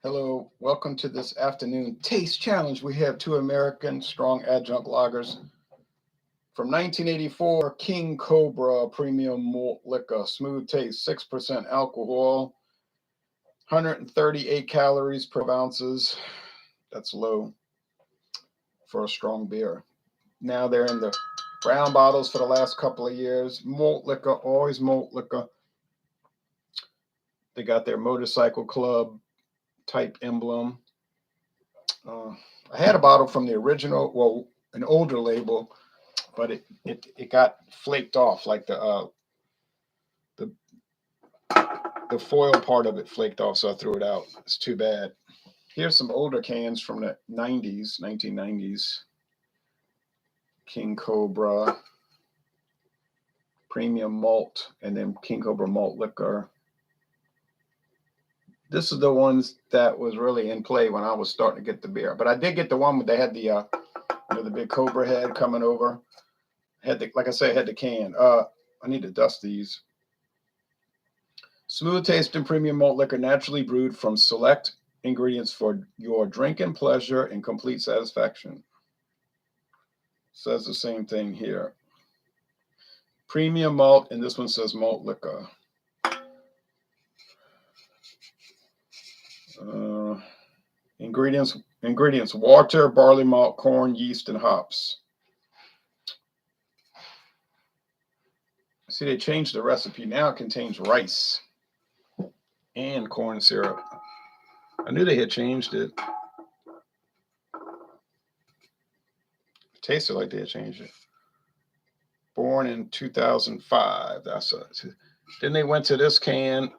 Hello, welcome to this afternoon taste challenge. We have two American strong adjunct lagers from 1984, King Cobra premium malt liquor, smooth taste, 6% alcohol, 138 calories per ounces. That's low for a strong beer. Now they're in the brown bottles for the last couple of years. Malt liquor, always malt liquor. They got their motorcycle club type emblem. I had a bottle from the original, well, an older label, but it got flaked off, like the foil part of it flaked off, so I threw it out. It's too bad. Here's some older cans from the 90s, 1990s. King Cobra premium malt, and then King Cobra malt liquor. This is the ones that was really in play when I was starting to get the beer. But I did get the one where they had the the big Cobra head coming over. Had the, like I said, I had the can. I need to dust these. Smooth tasting premium malt liquor, naturally brewed from select ingredients for your drinking pleasure and complete satisfaction. Says the same thing here. Premium malt, and this one says malt liquor. Ingredients: water, barley malt, corn, yeast, and hops. See, they changed the recipe. Now it contains rice and corn syrup. I knew they had changed it. It tasted like they had changed it. Born in 2005. That's it. Then they went to this can.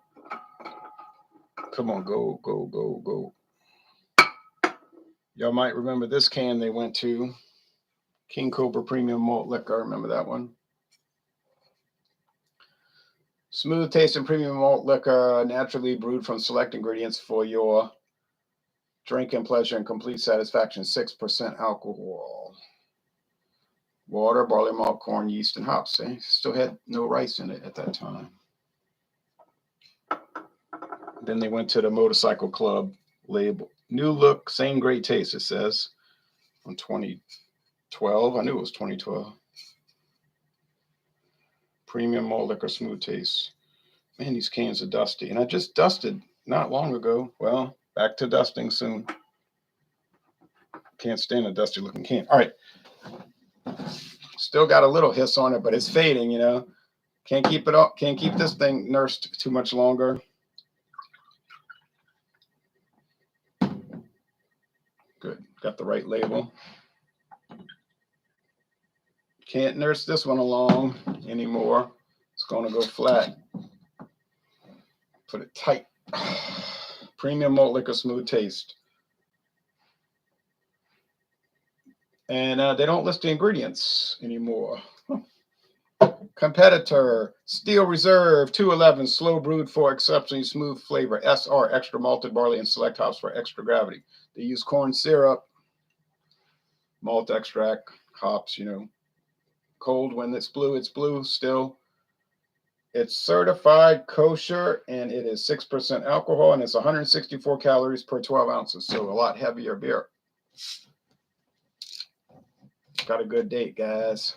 Come on, go, go, go, go. Y'all might remember this can they went to. King Cobra premium malt liquor. Remember that one? Smooth tasting premium malt liquor, naturally brewed from select ingredients for your drinking pleasure and complete satisfaction. 6% alcohol. Water, barley malt, corn, yeast, and hops. Still had no rice in it at that time. Then they went to the motorcycle club label. New look, same great taste, it says. On 2012. I knew it was 2012. Premium malt liquor, smooth taste. Man, these cans are dusty. And I just dusted not long ago. Well, back to dusting soon. Can't stand a dusty looking can. All right. Still got a little hiss on it, but it's fading, you know. Can't keep it up. Can't keep this thing nursed too much longer. Good. Got the right label. Can't nurse this one along anymore. It's going to go flat. Put it tight. Premium malt liquor, smooth taste. And they don't list the ingredients anymore. Competitor, Steel Reserve, 211, slow brewed for exceptionally smooth flavor. SR, extra malted barley and select hops for extra gravity. They use corn syrup, malt extract, hops, you know. Cold when it's blue still. It's certified kosher, and it is 6% alcohol, and it's 164 calories per 12 ounces, so a lot heavier beer. Got a good date, guys.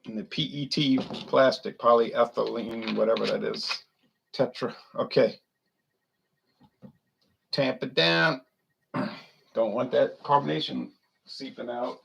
In the PET plastic, polyethylene, whatever that is. Tetra. Okay. Tamp it down. Don't want that carbonation seeping out.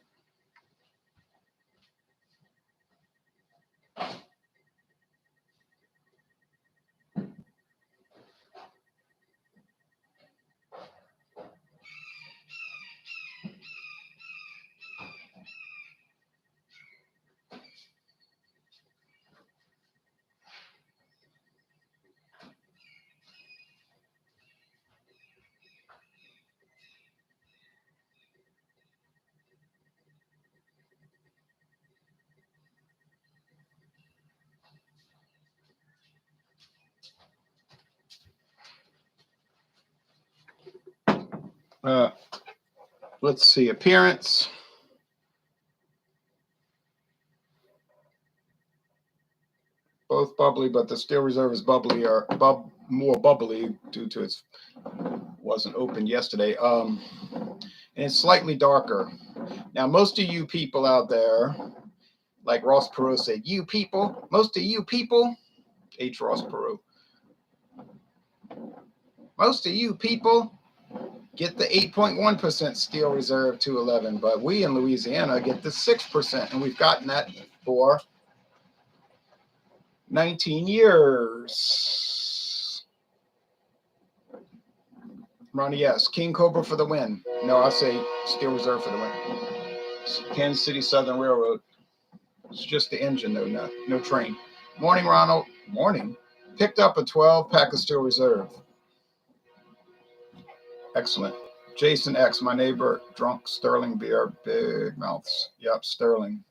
Let's see. Appearance. Both bubbly, but the Steel Reserve is bubbly or more bubbly due to its wasn't opened yesterday. And it's slightly darker. Now, most of you people out there, like Ross Perot said, you people, most of you people, H. Ross Perot, most of you people get the 8.1% Steel Reserve 211, but we in Louisiana get the 6%, and we've gotten that for 19 years. Ronnie, yes. King Cobra for the win. No, I say Steel Reserve for the win. Kansas City Southern Railroad. It's just the engine, though, no train. Morning, Ronald. Morning. Picked up a 12-pack of Steel Reserve. Excellent. Jason X, my neighbor, drunk Sterling beer, big mouths. Yep, Sterling.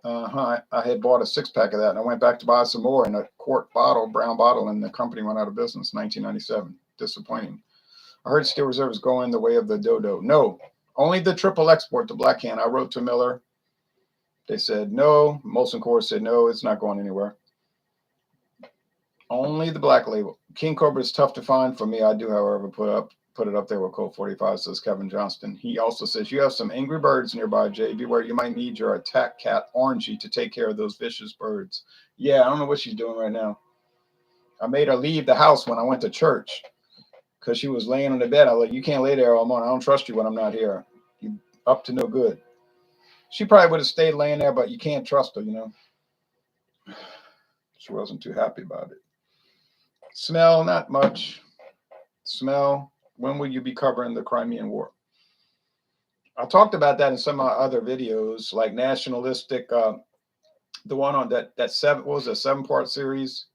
I had bought a 6-pack of that, and I went back to buy some more in a quart bottle, brown bottle, and the company went out of business, 1997. Disappointing. I heard Steel Reserve is going the way of the dodo. No, only the triple export, the black can. I wrote to Miller. They said no. Molson Coors said no, it's not going anywhere. Only the black label. King Cobra is tough to find for me. I do, however, put it up there with Colt 45, says Kevin Johnston. He also says, you have some angry birds nearby, Jay. Beware, you might need your attack cat, Orangey, to take care of those vicious birds. Yeah, I don't know what she's doing right now. I made her leave the house when I went to church because she was laying on the bed. I was like, you can't lay there all morning. I don't trust you when I'm not here. You up to no good. She probably would have stayed laying there, but you can't trust her, you know. She wasn't too happy about it. Smell, not much. Smell. When will you be covering the Crimean War? I talked about that in some of my other videos, like nationalistic, the one on that 7-part series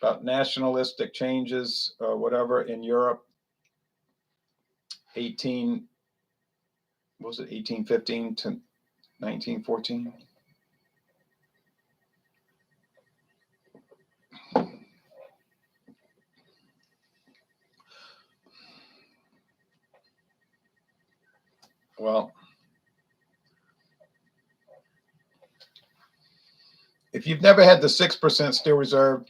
about nationalistic changes, whatever, in Europe, 1815 to 1914? Well, if you've never had the 6% Steel Reserve,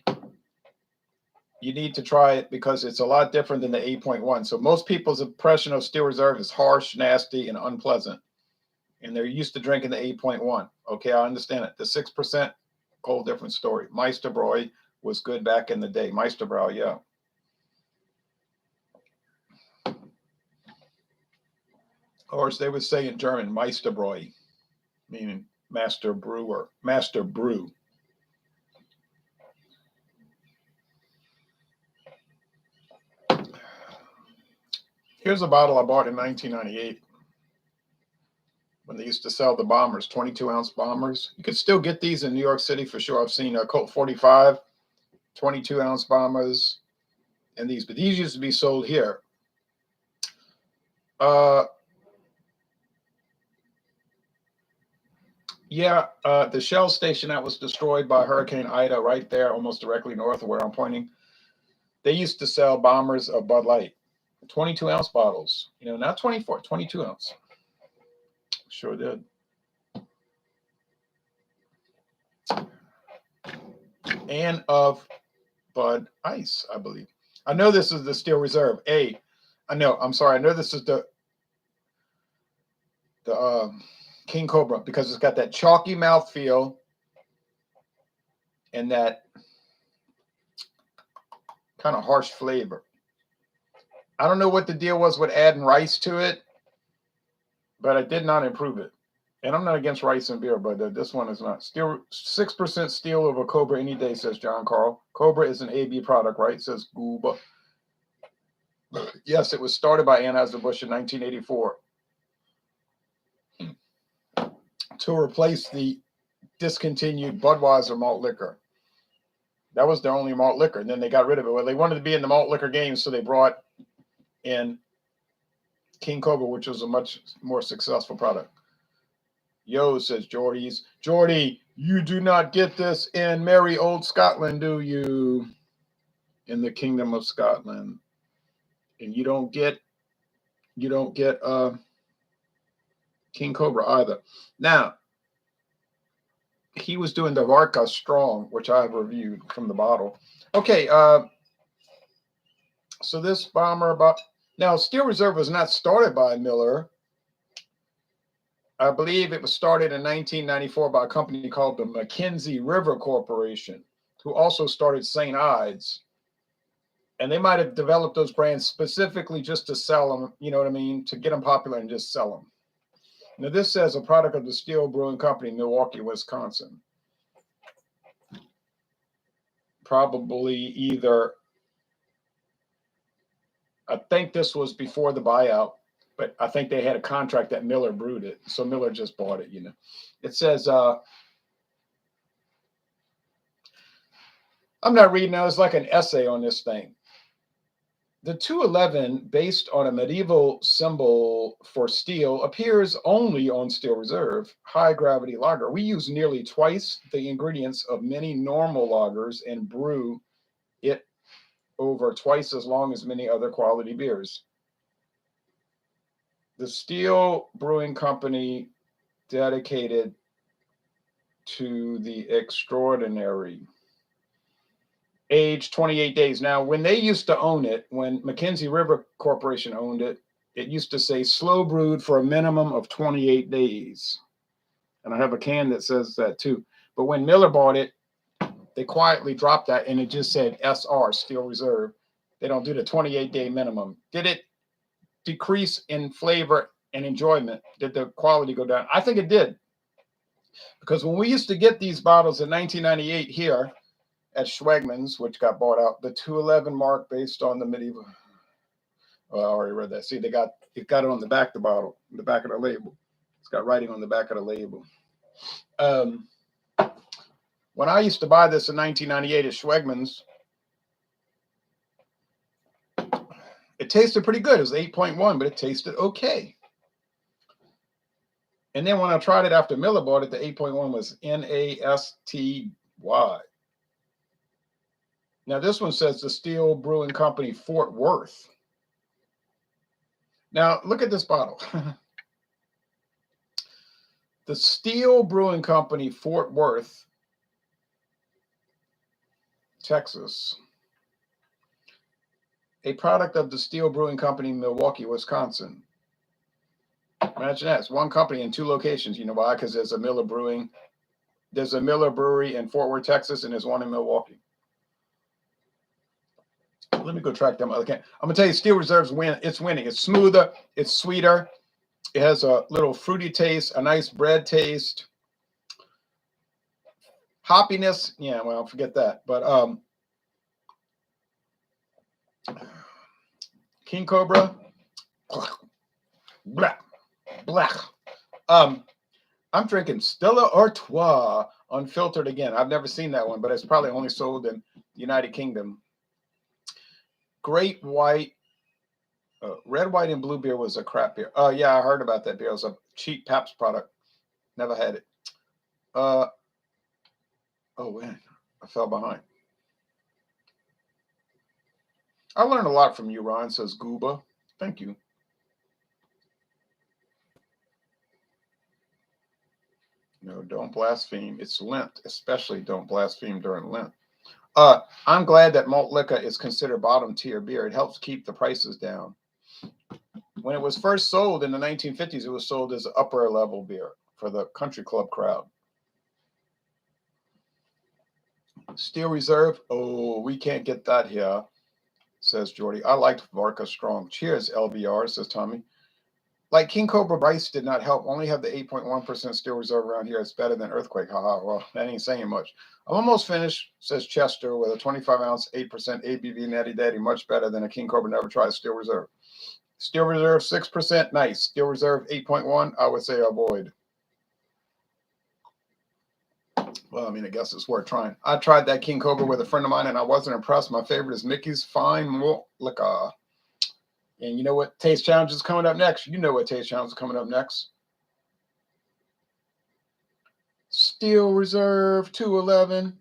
you need to try it because it's a lot different than the 8.1. So most people's impression of Steel Reserve is harsh, nasty, and unpleasant. And they're used to drinking the 8.1. Okay, I understand it. The 6%, whole different story. Meisterbräu was good back in the day. Meisterbräu, yeah. Or as they would say in German, Meisterbräu, meaning master brewer, master brew. Here's a bottle I bought in 1998 when they used to sell the bombers, 22-ounce bombers. You could still get these in New York City for sure. I've seen a Colt 45, 22-ounce bombers, and these, but these used to be sold here. Yeah, the Shell station that was destroyed by Hurricane Ida right there, almost directly north of where I'm pointing, they used to sell bombers of Bud Light, 22-ounce bottles, you know, not 24, 22-ounce. Sure did. And of Bud Ice, I believe. I know this is the Steel Reserve. I know this is the King Cobra because it's got that chalky mouthfeel and that kind of harsh flavor. I don't know what the deal was with adding rice to it, but I did not improve it. And I'm not against rice and beer, but this one is not. Steel, 6% steel over Cobra any day, says John Carl. Cobra is an AB product, right? Says Gooba. Yes, it was started by Anheuser-Busch in 1984 to replace the discontinued Budweiser malt liquor. That was their only malt liquor, and then they got rid of it. Well, they wanted to be in the malt liquor game, so they brought in King Cobra, which was a much more successful product. Yo, says Geordie's. Geordie, you do not get this in merry old Scotland, do you? In the Kingdom of Scotland. And you don't get You don't get King Cobra either. Now, he was doing the Vodka Strong, which I've reviewed from the bottle. Okay, so this bomber now Steel Reserve was not started by Miller. I believe it was started in 1994 by a company called the Mackenzie River Corporation, who also started St. Ides. And they might have developed those brands specifically just to sell them, you know what I mean, to get them popular and just sell them. Now, this says a product of the Steel Brewing Company, Milwaukee, Wisconsin. Probably either, I think this was before the buyout, but I think they had a contract that Miller brewed it. So Miller just bought it, you know. It says, I'm not reading now, it's like an essay on this thing. The 211, based on a medieval symbol for steel, appears only on Steel Reserve high gravity lager. We use nearly twice the ingredients of many normal lagers and brew it over twice as long as many other quality beers. The Steel Brewing Company, dedicated to the extraordinary. Age 28 days. Now, when they used to own it, when Mackenzie River Corporation owned it, it used to say slow brewed for a minimum of 28 days. And I have a can that says that too. But when Miller bought it, they quietly dropped that and it just said SR, Steel Reserve. They don't do the 28-day minimum. Did it decrease in flavor and enjoyment? Did the quality go down? I think it did. Because when we used to get these bottles in 1998 here, at Schwegmann's, which got bought out, the 211 mark based on the medieval. Oh, I already read that. See, it got it on the back of the bottle, the back of the label. It's got writing on the back of the label. When I used to buy this in 1998 at Schwegmann's, it tasted pretty good. It was 8.1, but it tasted okay. And then when I tried it after Miller bought it, the 8.1 was NASTY. Now, this one says the Steel Brewing Company, Fort Worth. Now, look at this bottle. The Steel Brewing Company, Fort Worth, Texas. A product of the Steel Brewing Company, Milwaukee, Wisconsin. Imagine that. It's one company in two locations. You know why? Because there's a Miller Brewing. There's a Miller Brewery in Fort Worth, Texas, and there's one in Milwaukee. Let me go track them. Okay, I'm gonna tell you, Steel Reserve's it's winning. It's smoother, it's sweeter, it has a little fruity taste, a nice bread taste, hoppiness. Yeah, well, forget that. But King Cobra, black. I'm drinking Stella Artois unfiltered again. I've never seen that one, but it's probably only sold in the United Kingdom. Great White, red, white, and blue beer was a crap beer. Oh, yeah, I heard about that beer. It was a cheap Pabst product. Never had it. Oh, man, I fell behind. I learned a lot from you, Ron, says Gooba. Thank you. No, don't blaspheme. It's Lent, especially don't blaspheme during Lent. I'm glad that malt liquor is considered bottom tier beer. It helps keep the prices down. When it was first sold in the 1950s, it was sold as upper level beer for the country club crowd. Steel Reserve. Oh, we can't get that here, says Jordy. I liked Vodka Strong. Cheers, LBR, says Tommy. Like King Cobra Rice did not help. Only have the 8.1% Steel Reserve around here. It's better than Earthquake. Haha. Well, that ain't saying much. I'm almost finished, says Chester, with a 25-ounce, 8% ABV Natty Daddy. Much better than a King Cobra. Never tried Steel Reserve. Steel Reserve 6%. Nice. Steel Reserve 8.1. I would say avoid. Well, I mean, I guess it's worth trying. I tried that King Cobra with a friend of mine, and I wasn't impressed. My favorite is Mickey's Fine Malt Liquor. And you know what Taste Challenge is coming up next? You know what Taste Challenge is coming up next. Steel Reserve 211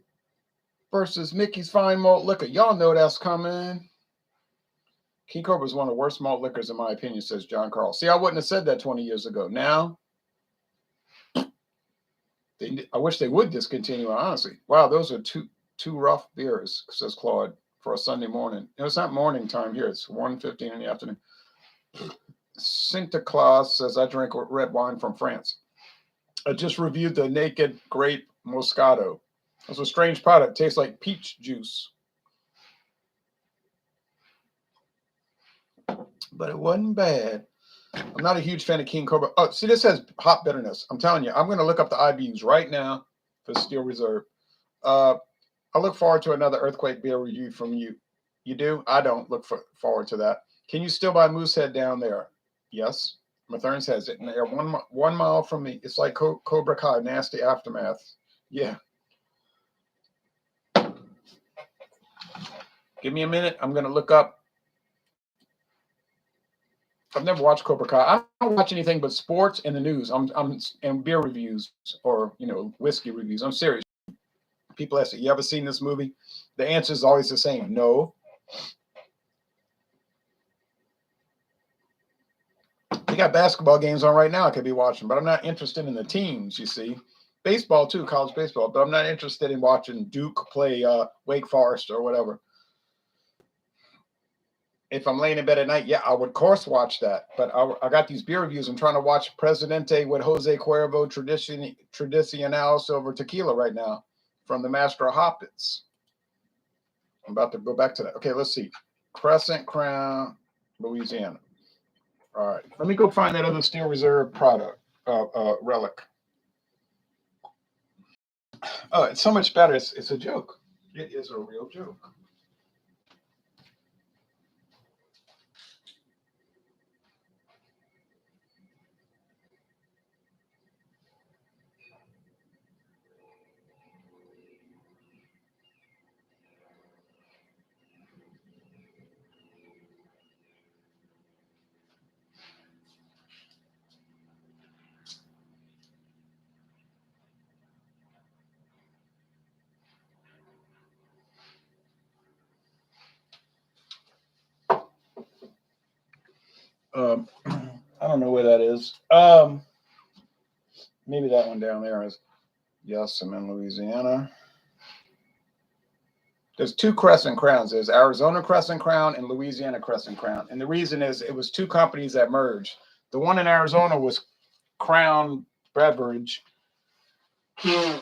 versus Mickey's Fine Malt Liquor. Y'all know that's coming. King Cobra is one of the worst malt liquors, in my opinion, says John Carl. See, I wouldn't have said that 20 years ago. Now, I wish they would discontinue, honestly. Wow, those are two rough beers, says Claude, for a Sunday morning. It's not morning time here. It's 1:15 in the afternoon. Santa Claus says, I drink red wine from France. I just reviewed the Naked Grape Moscato. It's a strange product. Tastes like peach juice. But it wasn't bad. I'm not a huge fan of King Cobra. Oh, see, this has hop bitterness. I'm telling you, I'm going to look up the IBUs right now for Steel Reserve. I look forward to another Earthquake beer review from you. You do? I don't look forward to that. Can you still buy Moosehead down there? Yes. Mathern says it. And they're 1 mile from me. It's like Cobra Kai, nasty aftermath. Yeah. Give me a minute. I'm going to look up. I've never watched Cobra Kai. I don't watch anything but sports and the news. And beer reviews or whiskey reviews. I'm serious. People ask, you ever seen this movie? The answer is always the same. No. They got basketball games on right now I could be watching, but I'm not interested in the teams, you see. Baseball too, college baseball, but I'm not interested in watching Duke play Wake Forest or whatever. If I'm laying in bed at night, yeah, I would of course watch that. But I got these beer reviews. I'm trying to watch Presidente with Jose Cuervo Tradicional Silver Tequila right now from the Master of Hoppets. I'm about to go back to that. Okay, let's see. Crescent Crown, Louisiana. All right, let me go find that other Steel Reserve product, relic. Oh, it's so much better. It's a joke. It is a real joke. I don't know where that is. Maybe that one down there is. Yes, I'm in Louisiana. There's 2 Crescent Crowns. There's Arizona Crescent Crown and Louisiana Crescent Crown. And the reason is it was 2 companies that merged. The one in Arizona was Crown Beverage. And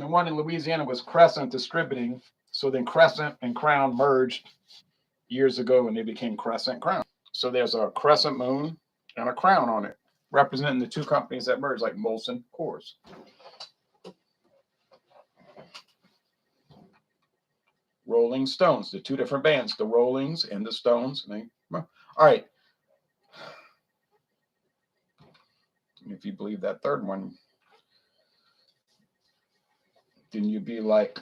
the one in Louisiana was Crescent Distributing. So then Crescent and Crown merged years ago and they became Crescent Crown. So there's a crescent moon and a crown on it, representing the 2 companies that merged, like Molson Coors. Rolling Stones, the 2 different bands, the Rollings and the Stones. All right. If you believe that third one, then you'd be like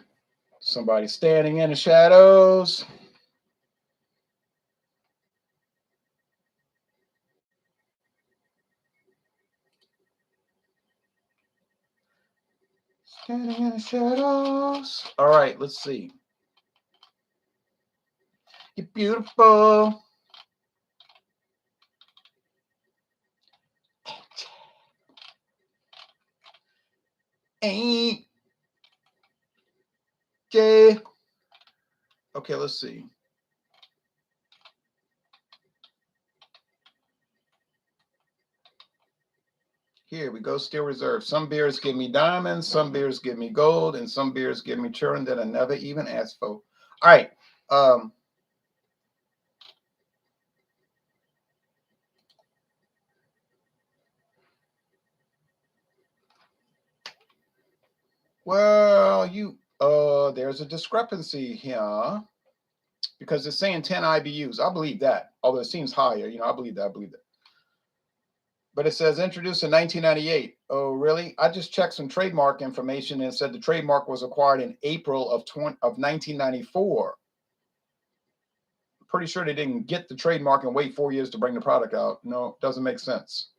somebody standing in the shadows. Standing in the shadows. All right, let's see. You're beautiful. Ain't Jay. Okay, let's see. Here we go, Steel Reserve. Some beers give me diamonds, some beers give me gold, and some beers give me children that I never even asked for. All right. Well, there's a discrepancy here because it's saying 10 IBUs. I believe that, although it seems higher. I believe that. But it says introduced in 1998. Oh, really? I just checked some trademark information and it said the trademark was acquired in April of 1994. Pretty sure they didn't get the trademark and wait 4 years to bring the product out. No, it doesn't make sense.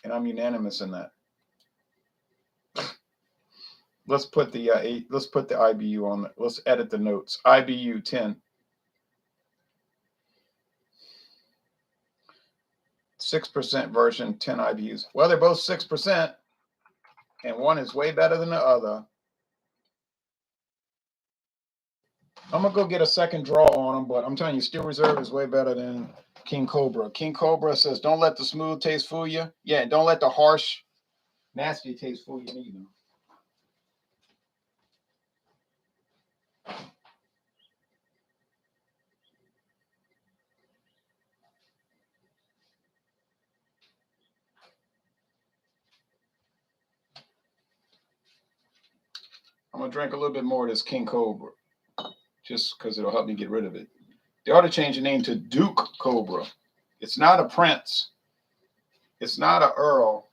And I'm unanimous in that. Let's put the let's put the IBU on it. Let's edit the notes. IBU 10. 6% version, 10 IBUs. Well, they're both 6%, and one is way better than the other. I'm gonna go get a second draw on them, but I'm telling you, Steel Reserve is way better than King Cobra. King Cobra says, "Don't let the smooth taste fool you." Yeah, don't let the harsh, nasty taste fool you either. I'm gonna drink a little bit more of this King Cobra, just because it'll help me get rid of it. They ought to change the name to Duke Cobra. It's not a prince. It's not a earl.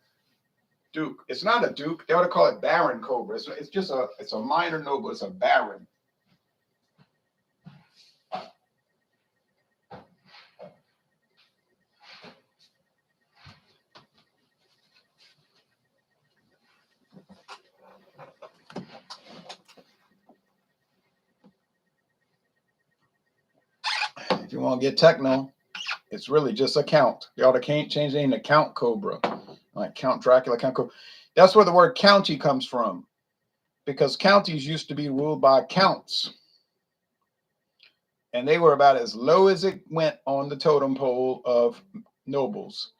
Duke. It's not a duke. They ought to call it Baron Cobra. It's just it's a minor noble. It's a baron. If you want to get techno, it's really just a count. They ought to change the name to Count Cobra, like Count Dracula, Count Cobra. That's where the word county comes from, because counties used to be ruled by counts, and they were about as low as it went on the totem pole of nobles.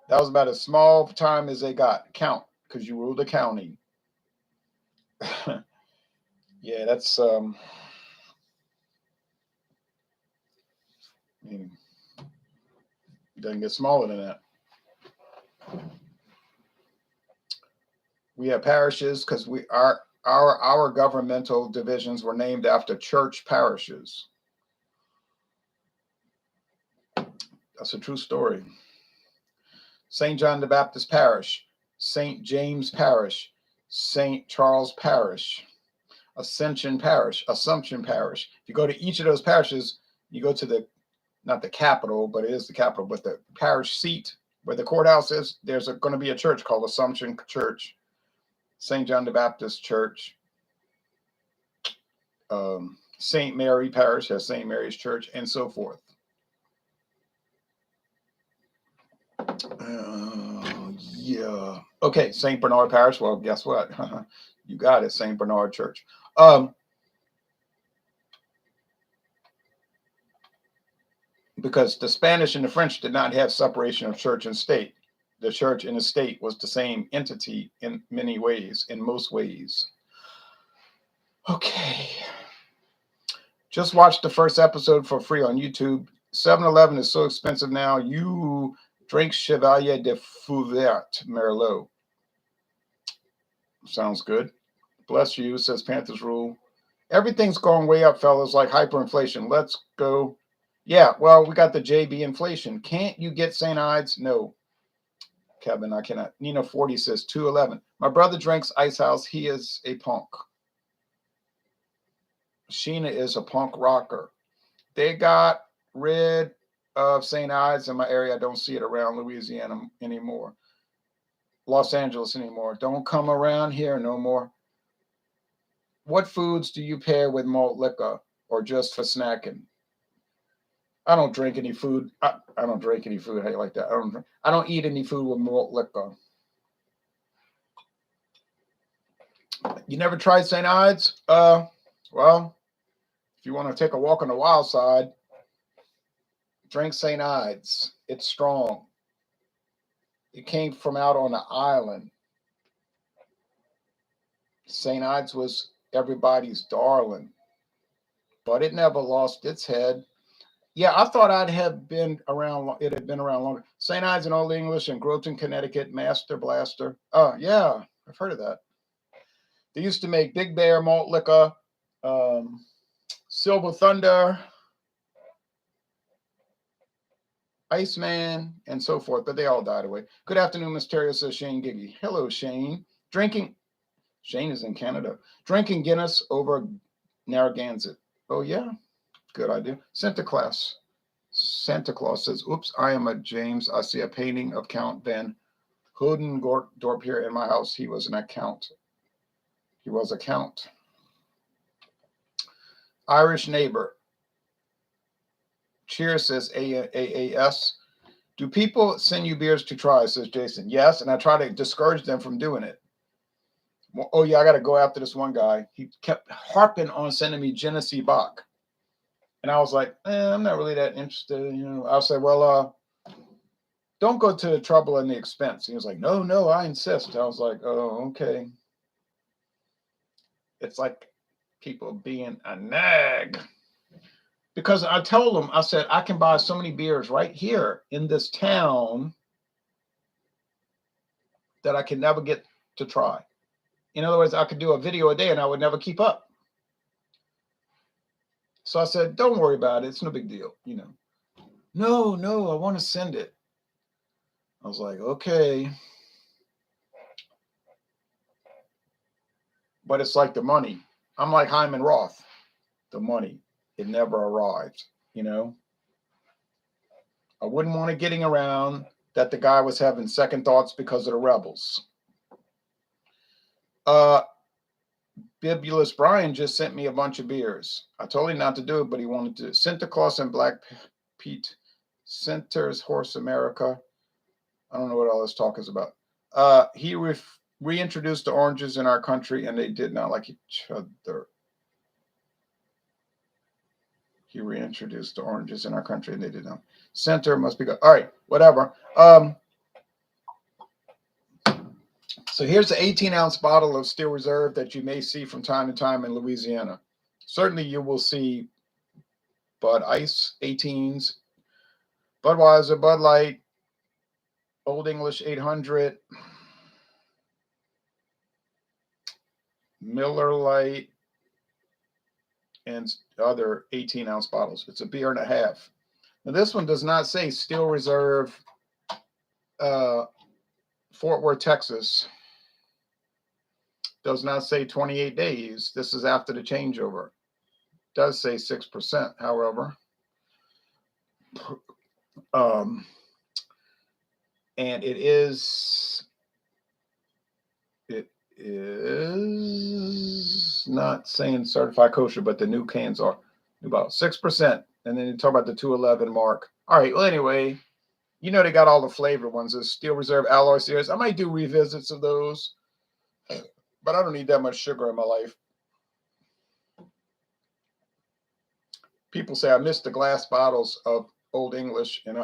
That was about as small time as they got, count, because you ruled a county. Yeah, that's I mean, it doesn't get smaller than that. We have parishes because our governmental divisions were named after church parishes. That's a true story. St. John the Baptist Parish, St. James Parish, St. Charles Parish, Assumption Parish. If you go to each of those parishes, you go to not the capital, but it is the capital, but the parish seat where the courthouse is, there's going to be a church called Assumption Church, St. John the Baptist Church. St. Mary Parish has St. Mary's Church, and so forth. Yeah. Okay, St. Bernard Parish. Well, guess what? You got it, St. Bernard Church. Because the Spanish and the French did not have separation of church and state. The church and the state was the same entity in many ways, in most ways. Okay. Just watch the first episode for free on YouTube. 7-Eleven is so expensive now. You drink Chevalier de Fouvert Merlot. Sounds good. Bless you, says Panthers Rule. Everything's going way up, fellas, like hyperinflation. Let's go. Yeah, well, we got the JB inflation. Can't you get St. Ides? No, Kevin, I cannot. Nina 40 says 211. My brother drinks Ice House. He is a punk. Sheena is a punk rocker. They got rid of St. Ides in my area. I don't see it around Louisiana anymore. Los Angeles anymore. Don't come around here no more. What foods do you pair with malt liquor or just for snacking? I don't drink any food. I don't drink any food like that. I don't eat any food with malt liquor. You never tried St. Ides? Well, if you want to take a walk on the wild side, drink St. Ides. It's strong. It came from out on the island. St. Ides was everybody's darling, but it never lost its head. Yeah, I thought I'd have been around. It had been around longer. St. Ides in Old English in Groton, Connecticut. Master Blaster. Oh, yeah, I've heard of that. They used to make Big Bear malt liquor, Silver Thunder, Iceman, and so forth, but they all died away. Good afternoon, Mysterio, says Shane Giggy. Hello, Shane. Shane is in Canada. Drinking Guinness over Narragansett. Oh, yeah. Good idea. Santa Claus says, oops, I am a James. I see a painting of Count Van Houdendorp here in my house. He was an accountant. He was a count. Irish neighbor. Cheers, says AAS. Do people send you beers to try, says Jason? Yes, and I try to discourage them from doing it. Oh, yeah, I got to go after this one guy. He kept harping on sending me Genesee Bach. And I was like, I'm not really that interested. You know, I'll say, well, don't go to the trouble and the expense. He was like, no, I insist. I was like, oh, okay. It's like people being a nag. Because I told them, I said, I can buy so many beers right here in this town that I can never get to try. In other words, I could do a video a day and I would never keep up. So I said, don't worry about it. It's no big deal. You know, no, I want to send it. I was like, okay. But it's like the money. I'm like Hyman Roth. The money, it never arrived, you know. I wouldn't want it getting around that the guy was having second thoughts because of the rebels. Bibulous Brian just sent me a bunch of beers. I told him not to do it, but he wanted to. Santa Claus and Black Pete, Center's Horse America. I don't know what all this talk is about. He reintroduced the oranges in our country, and they did not like each other. He reintroduced the oranges in our country, and they did not. Center must be good. All right, whatever. So here's the 18-ounce bottle of Steel Reserve that you may see from time to time in Louisiana. Certainly you will see Bud Ice 18s, Budweiser, Bud Light, Old English 800, Miller Lite, and other 18-ounce bottles. It's a beer and a half. Now this one does not say Steel Reserve, Fort Worth, Texas. Does not say 28 days. This is after the changeover. Does say 6%, however. And it is not saying certified kosher, but the new cans are about 6%. And then you talk about the 211 mark. All right. Well, anyway, you know, they got all the flavor ones. There's Steel Reserve Alloy Series. I might do revisits of those, but I don't need that much sugar in my life. People say I missed the glass bottles of Old English, and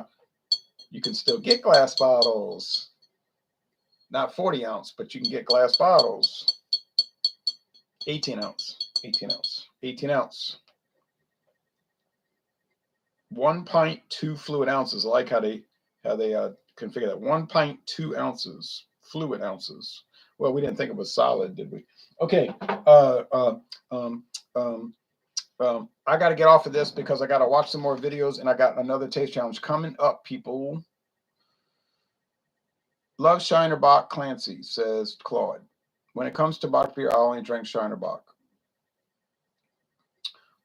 you can still get glass bottles. Not 40 ounce, but you can get glass bottles. 18 ounce, 18 ounce, 18 ounce. 1 pint, 2 fluid ounces. I like how they configure that. 1 pint, 2 ounces, fluid ounces. Well, we didn't think it was solid, did we? Okay. I got to get off of this because I got to watch some more videos, and I got another taste challenge coming up, people. Love Shiner Bock, Clancy, says Claude. When it comes to Bock beer, I only drink Shiner Bock.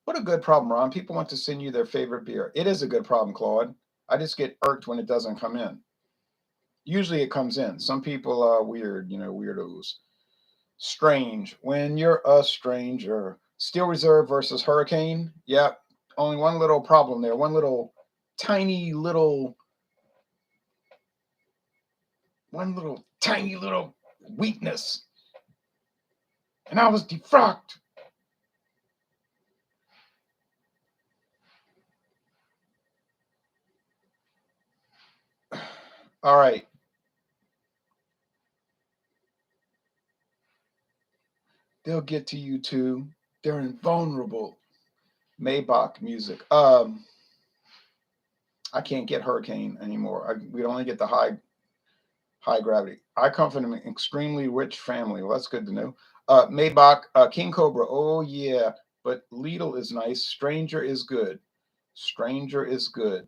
What a good problem, Ron. People want to send you their favorite beer. It is a good problem, Claude. I just get irked when it doesn't come in. Usually it comes in. Some people are weird, you know, weirdos. Strange. When you're a stranger. Steel Reserve versus Hurricane. Yeah, only one little problem there. One little tiny little weakness. And I was defrocked. All right. They'll get to you too. They're invulnerable. Maybach music. I can't get Hurricane anymore. We only get the high gravity. I come from an extremely rich family. Well, that's good to know. Maybach, King Cobra. Oh yeah, but Lidl is nice. Stranger is good. Stranger is good.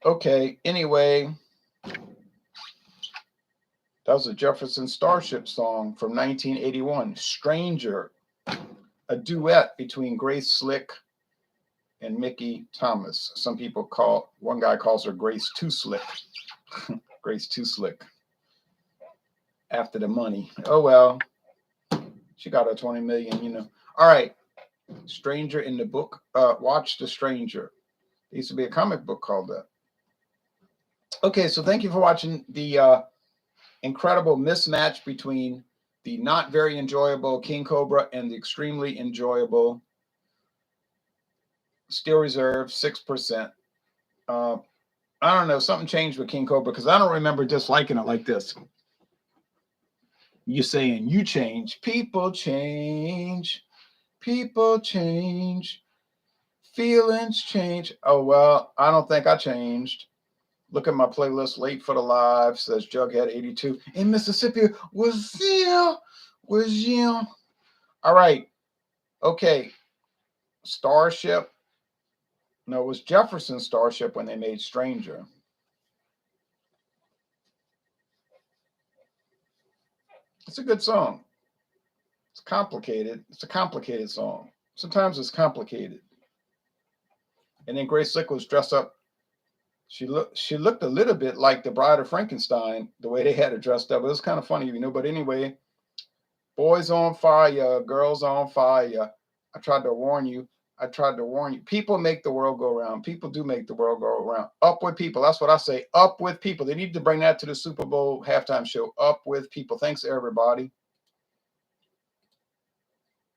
Okay. Anyway, that was a Jefferson Starship song from 1981. Stranger, a duet between Grace Slick and Mickey Thomas. Some people one guy calls her Grace Too Slick. Grace Too Slick. After the money. Oh, well, she got her 20 million, you know. All right. Stranger in the Book. Watch the Stranger. There used to be a comic book called that. Okay, so thank you for watching the incredible mismatch between the not very enjoyable King Cobra and the extremely enjoyable Steel Reserve 6%. I don't know, something changed with King Cobra because I don't remember disliking it like this. You saying you change, people change, feelings change. Oh, well, I don't think I changed. Look at my playlist, Late for the Live, says Jughead 82. In Mississippi, was here. All right. Okay. Starship. No, it was Jefferson Starship when they made Stranger. It's a good song. It's complicated. It's a complicated song. Sometimes it's complicated. And then Grace Slick was dressed up. She looked a little bit like the Bride of Frankenstein, the way they had her dressed up. It was kind of funny, you know. But anyway, boys on fire, girls on fire. I tried to warn you. People make the world go around. People do make the world go around. Up with people. That's what I say. Up with people. They need to bring that to the Super Bowl halftime show. Up with people. Thanks, everybody.